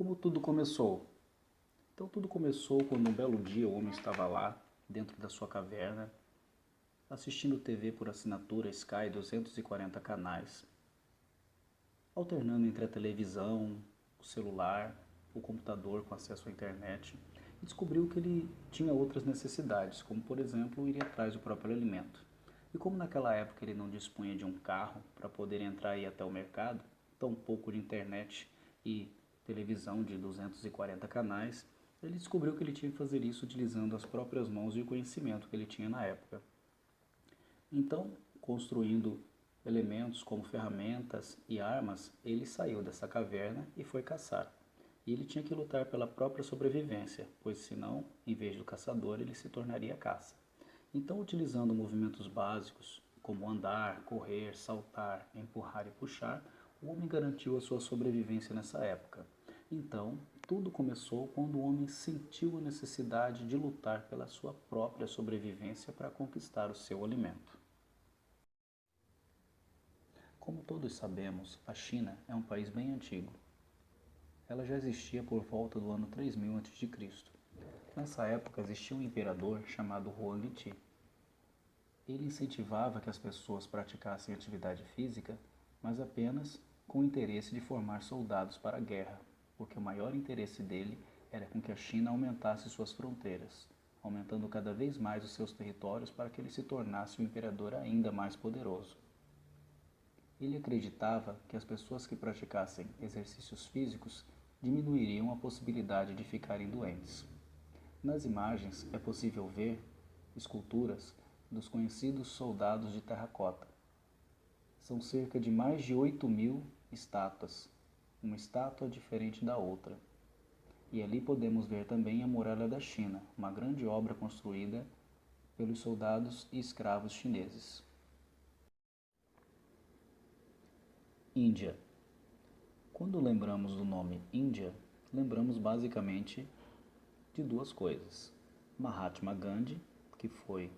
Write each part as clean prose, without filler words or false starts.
Como tudo começou? Então tudo começou quando um belo dia o homem estava lá, dentro da sua caverna, assistindo TV por assinatura Sky 240 canais, alternando entre a televisão, o celular, o computador com acesso à internet, e descobriu que ele tinha outras necessidades, como por exemplo ir atrás do próprio alimento. E como naquela época ele não dispunha de um carro para poder entrar e ir até o mercado, tampouco de internet e televisão de 240 canais, ele descobriu que ele tinha que fazer isso utilizando as próprias mãos e o conhecimento que ele tinha na época. Então, construindo elementos como ferramentas e armas, ele saiu dessa caverna e foi caçar. E ele tinha que lutar pela própria sobrevivência, pois senão, em vez do caçador, ele se tornaria caça. Então, utilizando movimentos básicos, como andar, correr, saltar, empurrar e puxar, o homem garantiu a sua sobrevivência nessa época. Então, tudo começou quando o homem sentiu a necessidade de lutar pela sua própria sobrevivência para conquistar o seu alimento. Como todos sabemos, a China é um país bem antigo. Ela já existia por volta do ano 3000 a.C. Nessa época existia um imperador chamado Huang Ti. Ele incentivava que as pessoas praticassem atividade física, mas apenas com o interesse de formar soldados para a guerra, porque o maior interesse dele era com que a China aumentasse suas fronteiras, aumentando cada vez mais os seus territórios para que ele se tornasse um imperador ainda mais poderoso. Ele acreditava que as pessoas que praticassem exercícios físicos diminuiriam a possibilidade de ficarem doentes. Nas imagens é possível ver esculturas dos conhecidos soldados de terracota. São cerca de mais de 8.000 estátuas, uma estátua diferente da outra. E ali podemos ver também a Muralha da China, uma grande obra construída pelos soldados e escravos chineses. Índia. Quando lembramos do nome Índia, lembramos basicamente de duas coisas. Mahatma Gandhi, que foi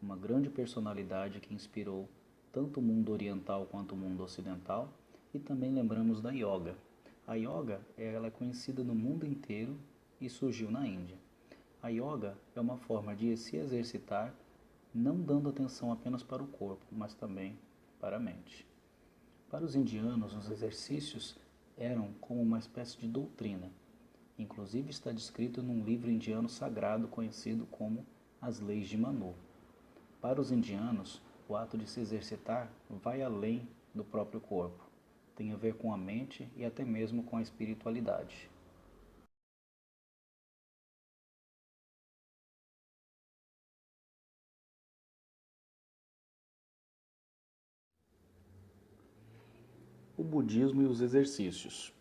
uma grande personalidade que inspirou tanto o mundo oriental quanto o mundo ocidental, e também lembramos da yoga. A yoga ela é conhecida no mundo inteiro e surgiu na Índia. A yoga é uma forma de se exercitar não dando atenção apenas para o corpo, mas também para a mente. Para os indianos, os exercícios eram como uma espécie de doutrina. Inclusive está descrito num livro indiano sagrado conhecido como As Leis de Manu. Para os indianos, o ato de se exercitar vai além do próprio corpo. Tem a ver com a mente e até mesmo com a espiritualidade. O budismo e os exercícios.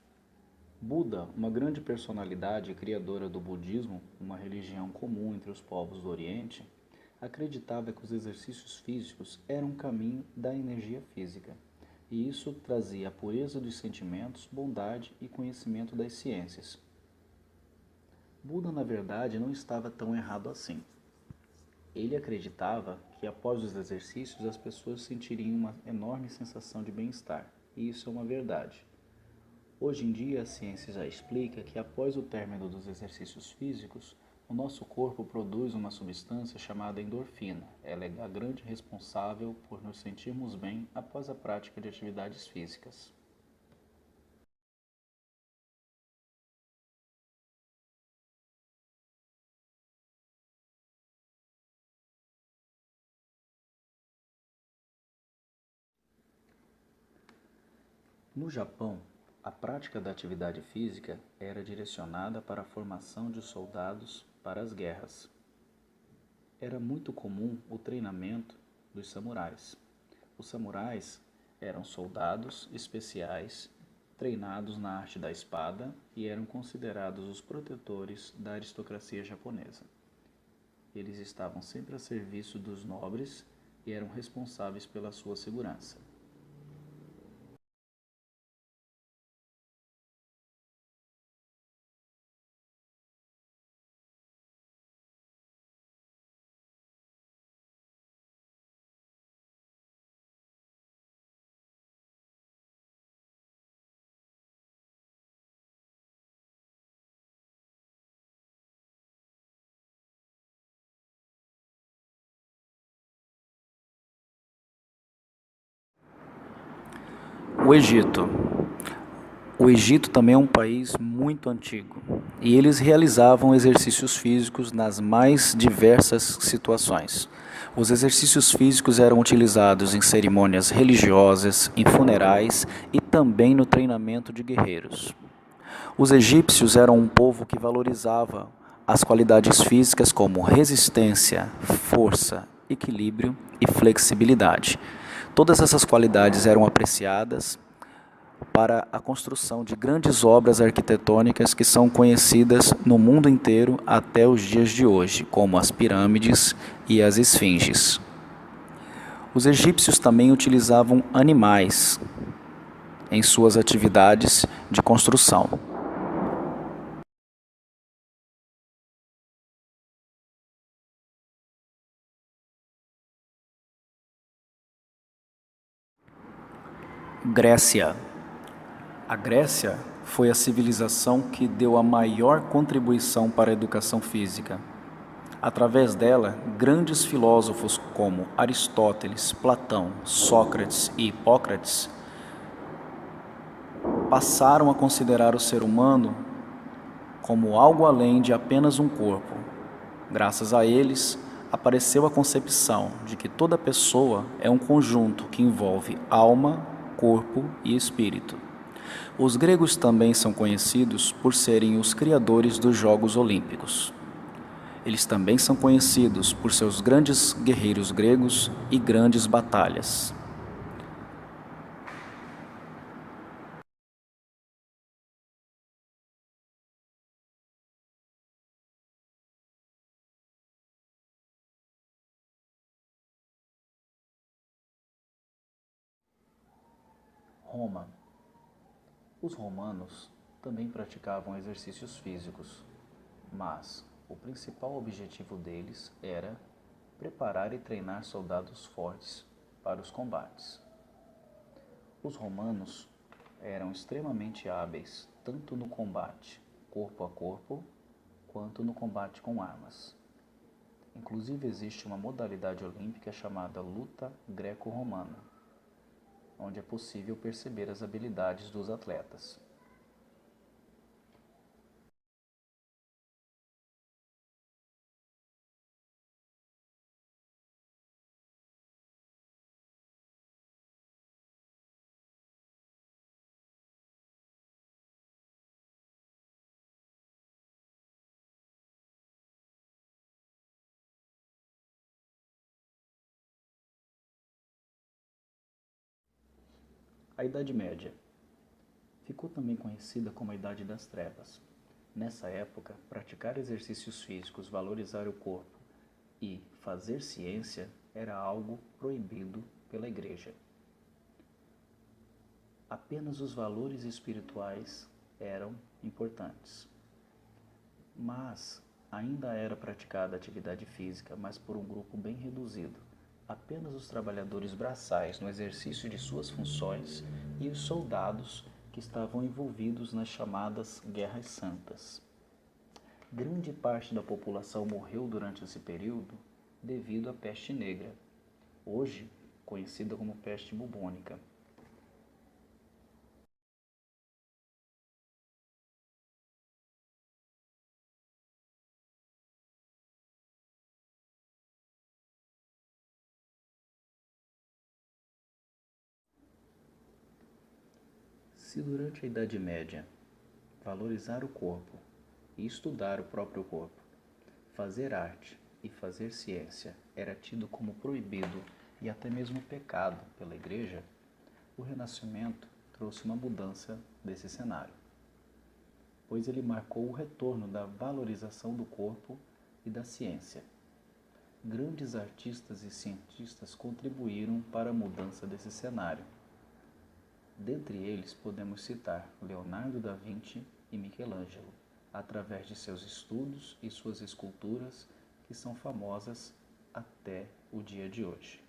Buda, uma grande personalidade criadora do budismo, uma religião comum entre os povos do Oriente, acreditava que os exercícios físicos eram um caminho da energia física, e isso trazia a pureza dos sentimentos, bondade e conhecimento das ciências. Buda, na verdade, não estava tão errado assim. Ele acreditava que após os exercícios as pessoas sentiriam uma enorme sensação de bem-estar, e isso é uma verdade. Hoje em dia, a ciência já explica que após o término dos exercícios físicos, o nosso corpo produz uma substância chamada endorfina. Ela é a grande responsável por nos sentirmos bem após a prática de atividades físicas. No Japão, a prática da atividade física era direcionada para a formação de soldados para as guerras. Era muito comum o treinamento dos samurais. Os samurais eram soldados especiais treinados na arte da espada e eram considerados os protetores da aristocracia japonesa. Eles estavam sempre a serviço dos nobres e eram responsáveis pela sua segurança. O Egito. O Egito também é um país muito antigo e eles realizavam exercícios físicos nas mais diversas situações. Os exercícios físicos eram utilizados em cerimônias religiosas, em funerais e também no treinamento de guerreiros. Os egípcios eram um povo que valorizava as qualidades físicas como resistência, força, equilíbrio e flexibilidade. Todas essas qualidades eram apreciadas para a construção de grandes obras arquitetônicas que são conhecidas no mundo inteiro até os dias de hoje, como as pirâmides e as esfinges. Os egípcios também utilizavam animais em suas atividades de construção. Grécia. A Grécia foi a civilização que deu a maior contribuição para a educação física. Através dela, grandes filósofos como Aristóteles, Platão, Sócrates e Hipócrates passaram a considerar o ser humano como algo além de apenas um corpo. Graças a eles, apareceu a concepção de que toda pessoa é um conjunto que envolve alma, corpo e espírito. Os gregos também são conhecidos por serem os criadores dos Jogos Olímpicos. Eles também são conhecidos por seus grandes guerreiros gregos e grandes batalhas. Roma. Os romanos também praticavam exercícios físicos, mas o principal objetivo deles era preparar e treinar soldados fortes para os combates. Os romanos eram extremamente hábeis tanto no combate corpo a corpo quanto no combate com armas. Inclusive existe uma modalidade olímpica chamada luta greco-romana, onde é possível perceber as habilidades dos atletas. A Idade Média ficou também conhecida como a Idade das Trevas. Nessa época, praticar exercícios físicos, valorizar o corpo e fazer ciência era algo proibido pela Igreja. Apenas os valores espirituais eram importantes. Mas ainda era praticada atividade física, mas por um grupo bem reduzido. Apenas os trabalhadores braçais no exercício de suas funções e os soldados que estavam envolvidos nas chamadas Guerras Santas. Grande parte da população morreu durante esse período devido à peste negra, hoje conhecida como peste bubônica. Se durante a Idade Média valorizar o corpo e estudar o próprio corpo, fazer arte e fazer ciência era tido como proibido e até mesmo pecado pela Igreja, o Renascimento trouxe uma mudança desse cenário, pois ele marcou o retorno da valorização do corpo e da ciência. Grandes artistas e cientistas contribuíram para a mudança desse cenário. Dentre eles podemos citar Leonardo da Vinci e Michelangelo, através de seus estudos e suas esculturas que são famosas até o dia de hoje.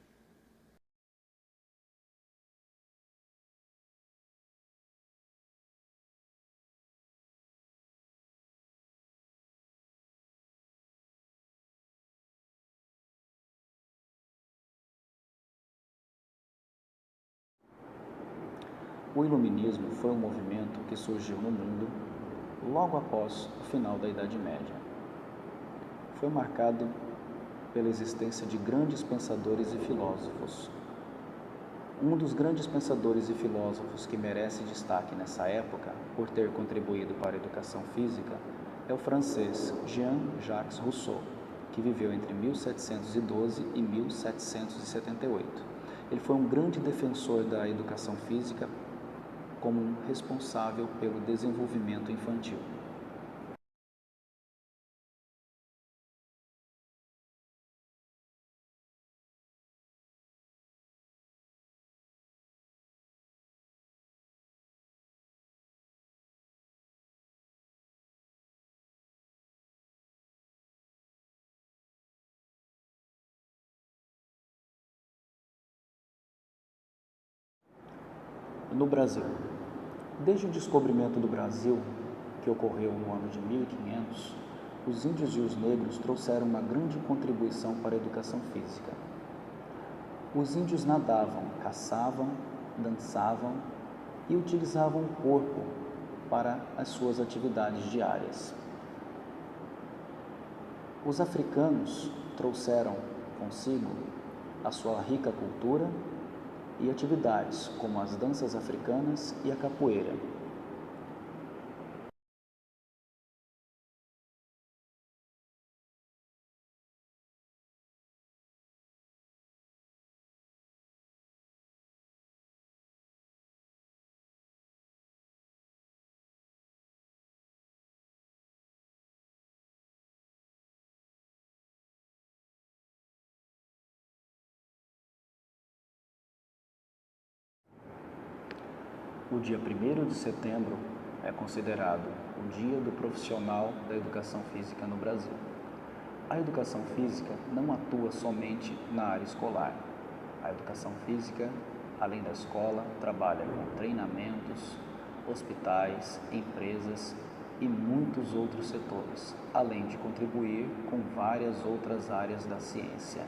O Iluminismo foi um movimento que surgiu no mundo logo após o final da Idade Média. Foi marcado pela existência de grandes pensadores e filósofos. Um dos grandes pensadores e filósofos que merece destaque nessa época, por ter contribuído para a educação física, é o francês Jean-Jacques Rousseau, que viveu entre 1712 e 1778. Ele foi um grande defensor da educação física como um responsável pelo desenvolvimento infantil. No Brasil. Desde o descobrimento do Brasil, que ocorreu no ano de 1500, os índios e os negros trouxeram uma grande contribuição para a educação física. Os índios nadavam, caçavam, dançavam e utilizavam o corpo para as suas atividades diárias. Os africanos trouxeram consigo a sua rica cultura e atividades como as danças africanas e a capoeira. O dia 1º de setembro é considerado o Dia do Profissional da Educação Física no Brasil. A educação física não atua somente na área escolar. A educação física, além da escola, trabalha com treinamentos, hospitais, empresas e muitos outros setores, além de contribuir com várias outras áreas da ciência.